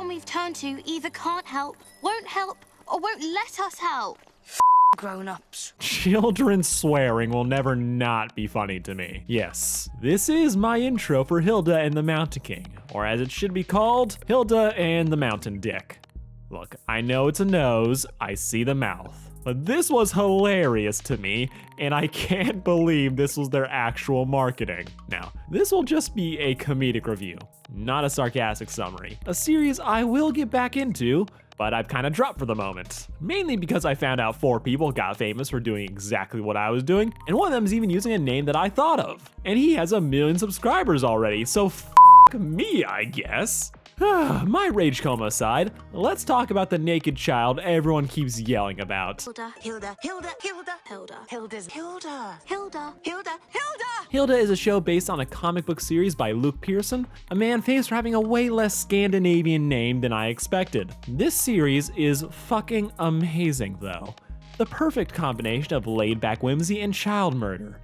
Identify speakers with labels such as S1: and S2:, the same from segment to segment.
S1: everyone we've turned to either can't help, or won't let us help.
S2: Grown-ups.
S3: Children swearing will never not be funny to me. Yes, this is my intro for Hilda and the Mountain King, or as it should be called, Hilda and the Mountain Dick. Look, I know it's a nose, I see the mouth. But this was hilarious to me, and I can't believe this was their actual marketing. Now, this will just be a comedic review, not a sarcastic summary. A series I will get back into, but I've kind of dropped for the moment. Mainly because I found out 4 people got famous for doing exactly what I was doing, and one of them is even using a name that I thought of. And he has 1 million subscribers already, so f*** me, I guess. My rage coma aside, let's talk about the naked child everyone keeps yelling about.
S1: Hilda.
S2: Hilda. Hilda. Hilda.
S1: Hilda.
S2: Hilda's Hilda.
S1: Hilda.
S2: Hilda. Hilda.
S3: Hilda is a show based on a comic book series by Luke Pearson, a man famous for having a way less Scandinavian name than I expected. This series is fucking amazing though. The perfect combination of laid-back whimsy and child murder.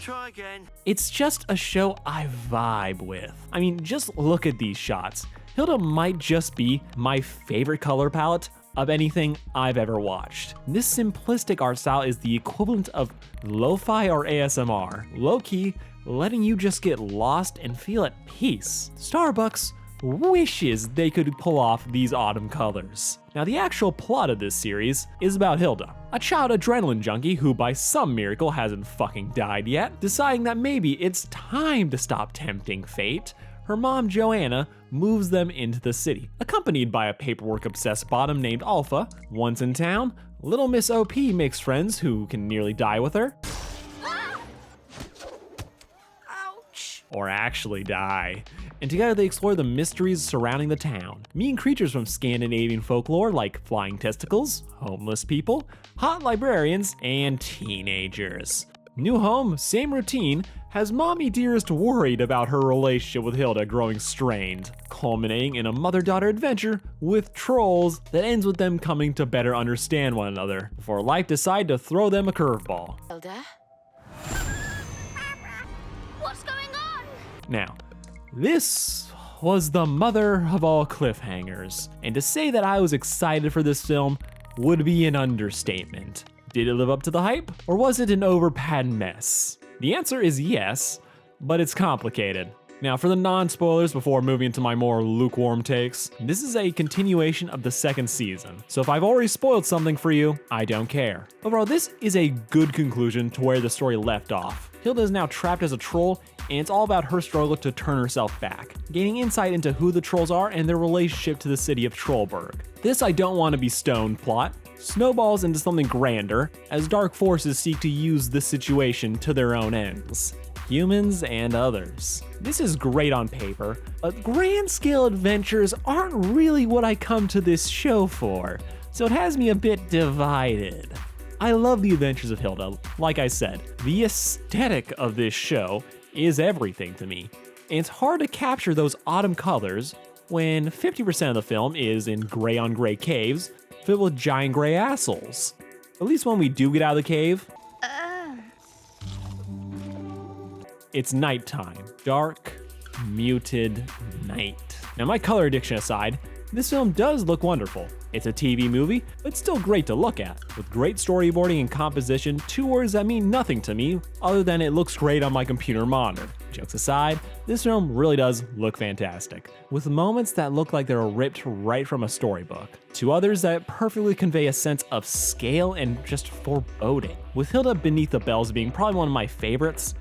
S2: Try again.
S3: It's just a show I vibe with. I mean, just look at these shots. Hilda might just be my favorite color palette of anything I've ever watched. This simplistic art style is the equivalent of lo-fi or ASMR, low-key, letting you just get lost and feel at peace. Starbucks wishes they could pull off these autumn colors. Now, the actual plot of this series is about Hilda, a child adrenaline junkie who by some miracle hasn't fucking died yet. Deciding that maybe it's time to stop tempting fate, her mom Joanna moves them into the city, accompanied by a paperwork-obsessed bottom named Alpha. Once in town, little Miss OP makes friends who can nearly die with her. Or actually die. And together they explore the mysteries surrounding the town, meeting creatures from Scandinavian folklore like flying testicles, homeless people, hot librarians, and teenagers. New home, same routine, has Mommy Dearest worried about her relationship with Hilda growing strained, culminating in a mother-daughter adventure with trolls that ends with them coming to better understand one another, before life decides to throw them a curveball.
S1: Hilda? What's going on?
S3: Now, this was the mother of all cliffhangers, and to say that I was excited for this film would be an understatement. Did it live up to the hype, or was it an over-padded mess? The answer is yes, but it's complicated. Now, for the non-spoilers before moving into my more lukewarm takes, this is a continuation of the 2nd season, so if I've already spoiled something for you, I don't care. Overall, this is a good conclusion to where the story left off. Hilda is now trapped as a troll, and it's all about her struggle to turn herself back, gaining insight into who the trolls are and their relationship to the city of Trollberg. This I don't want to be stoned plot snowballs into something grander as dark forces seek to use this situation to their own ends. Humans and others. This is great on paper, but grand scale adventures aren't really what I come to this show for, so it has me a bit divided. I love the adventures of Hilda. Like I said, the aesthetic of this show is everything to me. And it's hard to capture those autumn colors when 50% of the film is in gray on gray caves filled with giant gray assholes. At least when we do get out of the cave, it's nighttime. Dark, muted night. Now, my color addiction aside, this film does look wonderful. It's a TV movie, but still great to look at. With great storyboarding and composition, 2 words that mean nothing to me other than it looks great on my computer monitor. Jokes aside, this film really does look fantastic, with moments that look like they were ripped right from a storybook, to others that perfectly convey a sense of scale and just foreboding. With Hilda Beneath the Bells being probably one of my favorites,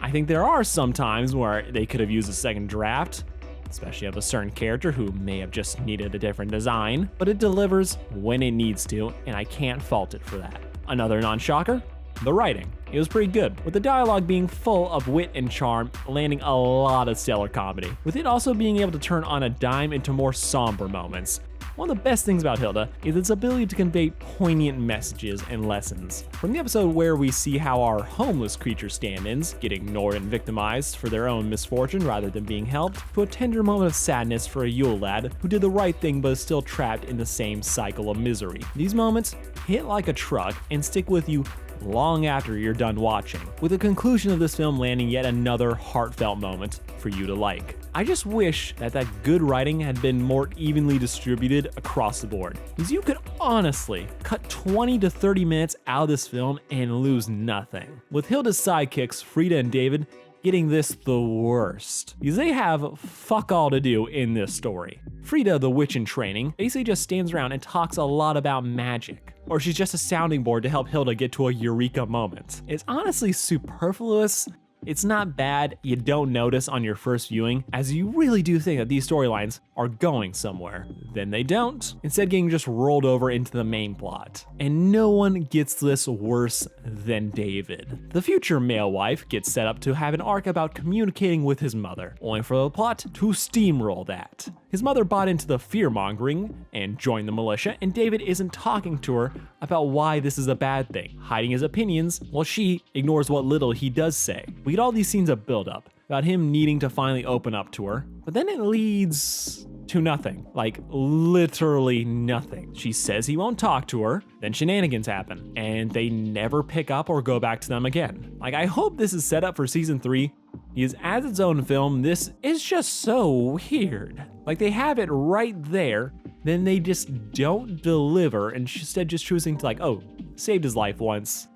S3: I think there are some times where they could have used a second draft, especially of a certain character who may have just needed a different design, but it delivers when it needs to, and I can't fault it for that. Another non-shocker, the writing. It was pretty good, with the dialogue being full of wit and charm, landing a lot of stellar comedy, with it also being able to turn on a dime into more somber moments. One of the best things about Hilda is its ability to convey poignant messages and lessons. From the episode where we see how our homeless creature stand-ins get ignored and victimized for their own misfortune rather than being helped, to a tender moment of sadness for a Yule lad who did the right thing but is still trapped in the same cycle of misery. These moments hit like a truck and stick with you long after you're done watching, with the conclusion of this film landing yet another heartfelt moment for you to like. I just wish that good writing had been more evenly distributed across the board. Because you could honestly cut 20 to 30 minutes out of this film and lose nothing. With Hilda's sidekicks, Frida and David, getting this the worst, because they have fuck all to do in this story. Frida, the witch in training, basically just stands around and talks a lot about magic, or she's just a sounding board to help Hilda get to a eureka moment. It's honestly superfluous. It's not bad, you don't notice on your first viewing, as you really do think that these storylines are going somewhere. Then they don't, instead getting just rolled over into the main plot. And no one gets this worse than David. The future male wife gets set up to have an arc about communicating with his mother, only for the plot to steamroll that. His mother bought into the fear-mongering and joined the militia, and David isn't talking to her about why this is a bad thing, hiding his opinions while she ignores what little he does say. We get all these scenes of build-up about him needing to finally open up to her, but then it leads to nothing. Like, literally nothing. She says he won't talk to her, then shenanigans happen, and they never pick up or go back to them again. Like, I hope this is set up for season 3, because as its own film, this is just so weird. Like, they have it right there, then they just don't deliver, and instead just choosing to like, oh, saved his life once.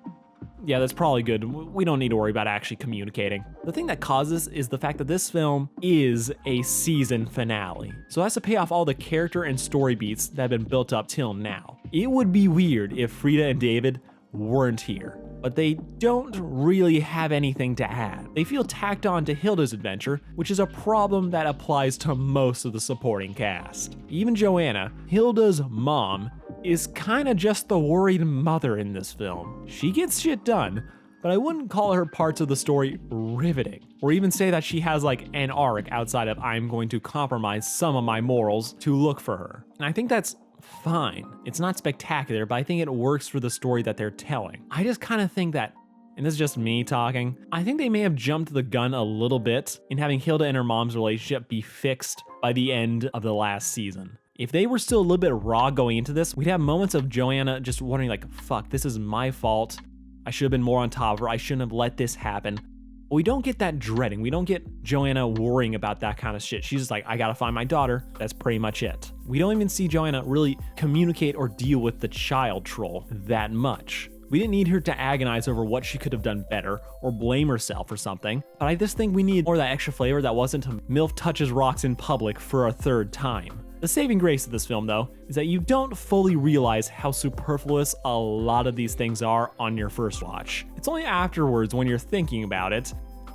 S3: Yeah, that's probably good. We don't need to worry about actually communicating. The thing that causes is the fact that this film is a season finale, so it has to pay off all the character and story beats that have been built up till now. It would be weird if Frida and David weren't here, but they don't really have anything to add. They feel tacked on to Hilda's adventure, which is a problem that applies to most of the supporting cast. Even Joanna, Hilda's mom, is kinda just the worried mother in this film. She gets shit done, but I wouldn't call her parts of the story riveting, or even say that she has like an arc outside of I'm going to compromise some of my morals to look for her. And I think that's fine. It's not spectacular, but I think it works for the story that they're telling. I just kind of think that, and this is just me talking, I think they may have jumped the gun a little bit in having Hilda and her mom's relationship be fixed by the end of the last season. If they were still a little bit raw going into this, we'd have moments of Joanna just wondering like, fuck, this is my fault. I should have been more on top of her. I shouldn't have let this happen. But we don't get that dreading. We don't get Joanna worrying about that kind of shit. She's just like, I gotta find my daughter. That's pretty much it. We don't even see Joanna really communicate or deal with the child troll that much. We didn't need her to agonize over what she could have done better or blame herself for something, but I just think we need more of that extra flavor that wasn't a MILF touches rocks in public for a third time. The saving grace of this film, though, is that you don't fully realize how superfluous a lot of these things are on your first watch. It's only afterwards, when you're thinking about it,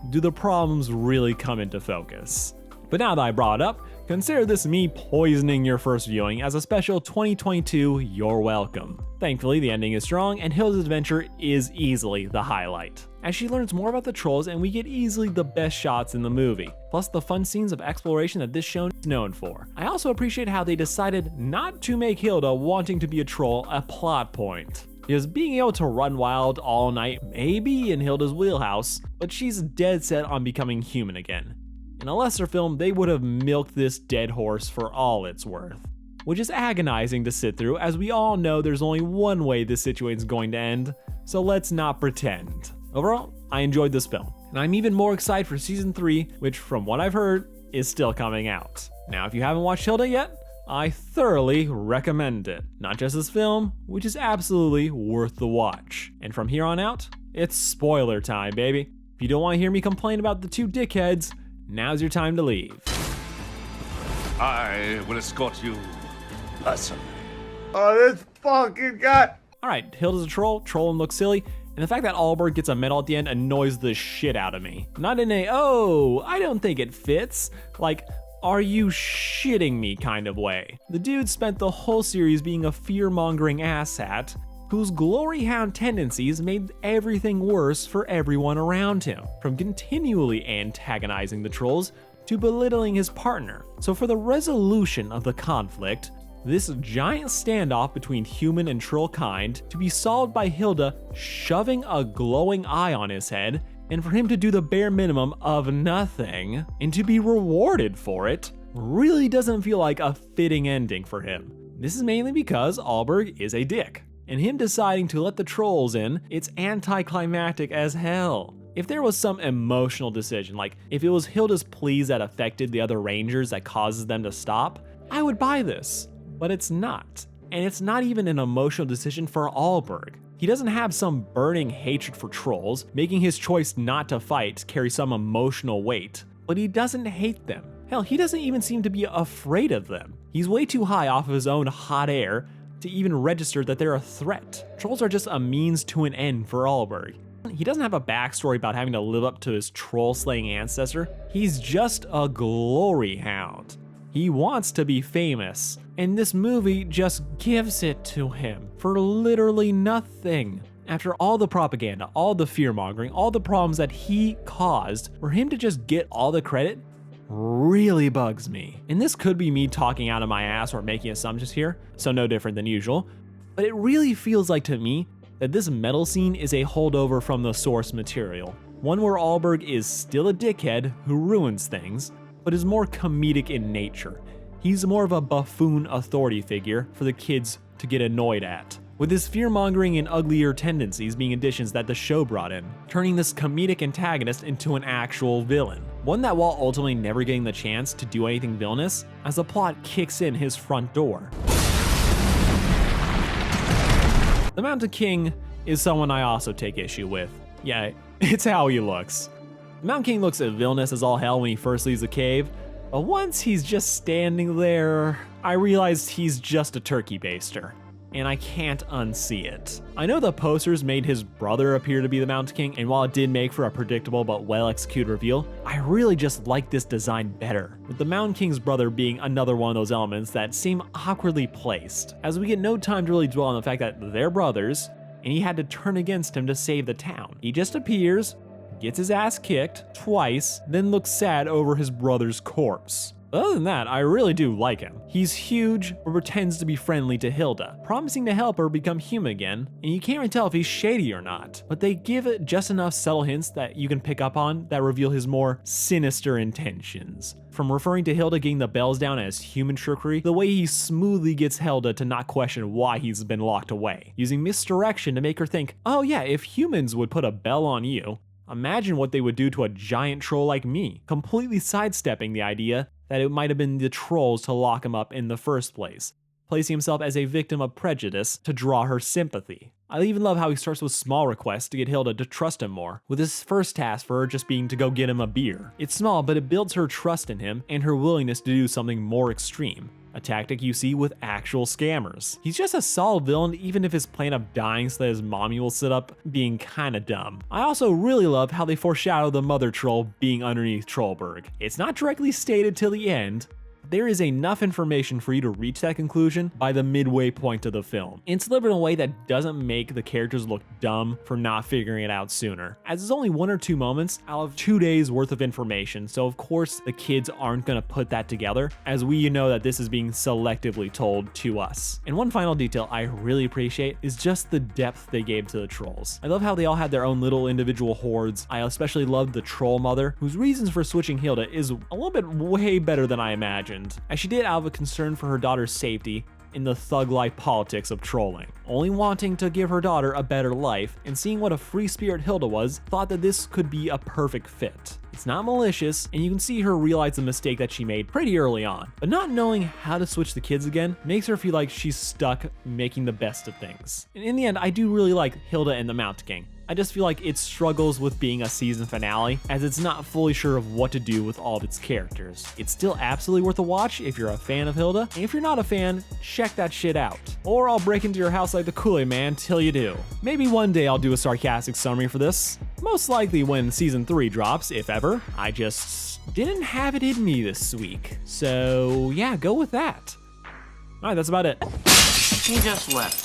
S3: do the problems really come into focus. But now that I brought it up, consider this me poisoning your first viewing as a special 2022 You're Welcome. Thankfully, the ending is strong, and Hilda's adventure is easily the highlight, as she learns more about the trolls and we get easily the best shots in the movie, plus the fun scenes of exploration that this show is known for. I also appreciate how they decided not to make Hilda wanting to be a troll a plot point, because being able to run wild all night may be in Hilda's wheelhouse, but she's dead set on becoming human again. In a lesser film, they would have milked this dead horse for all it's worth, which is agonizing to sit through, as we all know there's only one way this situation's going to end, so let's not pretend. Overall, I enjoyed this film, and I'm even more excited for season 3, which from what I've heard, is still coming out. Now, if you haven't watched Hilda yet, I thoroughly recommend it. Not just this film, which is absolutely worth the watch. And from here on out, it's spoiler time, baby. If you don't want to hear me complain about the two dickheads, now's your time to leave.
S4: I will escort you personally.
S5: Oh, this fucking guy.
S3: Alright, Hilda's a troll, trolling looks silly, and the fact that Allberg gets a medal at the end annoys the shit out of me. Not in a, oh, I don't think it fits, like, are you shitting me kind of way. The dude spent the whole series being a fear-mongering asshat, whose glory hound tendencies made everything worse for everyone around him, from continually antagonizing the trolls to belittling his partner. So for the resolution of the conflict, this giant standoff between human and troll kind to be solved by Hilda shoving a glowing eye on his head, and for him to do the bare minimum of nothing and to be rewarded for it, really doesn't feel like a fitting ending for him. This is mainly because Allberg is a dick, and him deciding to let the trolls in, it's anticlimactic as hell. If there was some emotional decision, like if it was Hilda's pleas that affected the other Rangers that causes them to stop, I would buy this. But it's not. And it's not even an emotional decision for Allberg. He doesn't have some burning hatred for trolls, making his choice not to fight carry some emotional weight. But he doesn't hate them. Hell, he doesn't even seem to be afraid of them. He's way too high off of his own hot air to even register that they're a threat. Trolls are just a means to an end for Allberg. He doesn't have a backstory about having to live up to his troll-slaying ancestor. He's just a glory hound. He wants to be famous, and this movie just gives it to him for literally nothing. After all the propaganda, all the fear-mongering, all the problems that he caused, for him to just get all the credit really bugs me. And this could be me talking out of my ass or making assumptions here, so no different than usual, but it really feels like to me that this metal scene is a holdover from the source material. One where Allberg is still a dickhead who ruins things, but is more comedic in nature. He's more of a buffoon authority figure for the kids to get annoyed at, with his fear-mongering and uglier tendencies being additions that the show brought in, turning this comedic antagonist into an actual villain. One that, while ultimately never getting the chance to do anything villainous, as the plot kicks in his front door. The Mountain King is someone I also take issue with. Yeah, it's how he looks. The Mountain King looks villainous as all hell when he first leaves the cave, but once he's just standing there, I realized he's just a turkey baster, and I can't unsee it. I know the posters made his brother appear to be the Mountain King, and while it did make for a predictable but well-executed reveal, I really just like this design better, with the Mountain King's brother being another one of those elements that seem awkwardly placed, as we get no time to really dwell on the fact that they're brothers, and he had to turn against him to save the town. He just appears, gets his ass kicked twice, then looks sad over his brother's corpse. Other than that, I really do like him. He's huge, but pretends to be friendly to Hilda, promising to help her become human again, and you can't really tell if he's shady or not. But they give it just enough subtle hints that you can pick up on that reveal his more sinister intentions. From referring to Hilda getting the bells down as human trickery, the way he smoothly gets Hilda to not question why he's been locked away, using misdirection to make her think, oh yeah, if humans would put a bell on you, imagine what they would do to a giant troll like me, completely sidestepping the idea that it might have been the trolls to lock him up in the first place, placing himself as a victim of prejudice to draw her sympathy. I even love how he starts with small requests to get Hilda to trust him more, with his first task for her just being to go get him a beer. It's small, but it builds her trust in him and her willingness to do something more extreme, a tactic you see with actual scammers. He's just a solid villain, even if his plan of dying so that his mommy will sit up being kinda dumb. I also really love how they foreshadow the mother troll being underneath Trollberg. It's not directly stated till the end, but there is enough information for you to reach that conclusion by the midway point of the film. It's delivered in a way that doesn't make the characters look dumb for not figuring it out sooner, as it's only 1 or 2 moments out of 2 days worth of information, so of course the kids aren't gonna put that together, as we know that this is being selectively told to us. And one final detail I really appreciate is just the depth they gave to the trolls. I love how they all had their own little individual hordes. I especially loved the troll mother, whose reasons for switching Hilda is a little bit way better than I imagined, as she did out of a concern for her daughter's safety in the thug-life politics of trolling, only wanting to give her daughter a better life, and seeing what a free spirit Hilda was, thought that this could be a perfect fit. It's not malicious, and you can see her realize the mistake that she made pretty early on, but not knowing how to switch the kids again makes her feel like she's stuck making the best of things. And in the end, I do really like Hilda and the Mountain King. I just feel like it struggles with being a season finale, as it's not fully sure of what to do with all of its characters. It's still absolutely worth a watch if you're a fan of Hilda, and if you're not a fan, check that shit out. Or I'll break into your house like the Kool-Aid Man till you do. Maybe one day I'll do a sarcastic summary for this. Most likely when season 3 drops, if ever. I just didn't have it in me this week. So yeah, go with that. Alright, that's about it.
S2: He just left.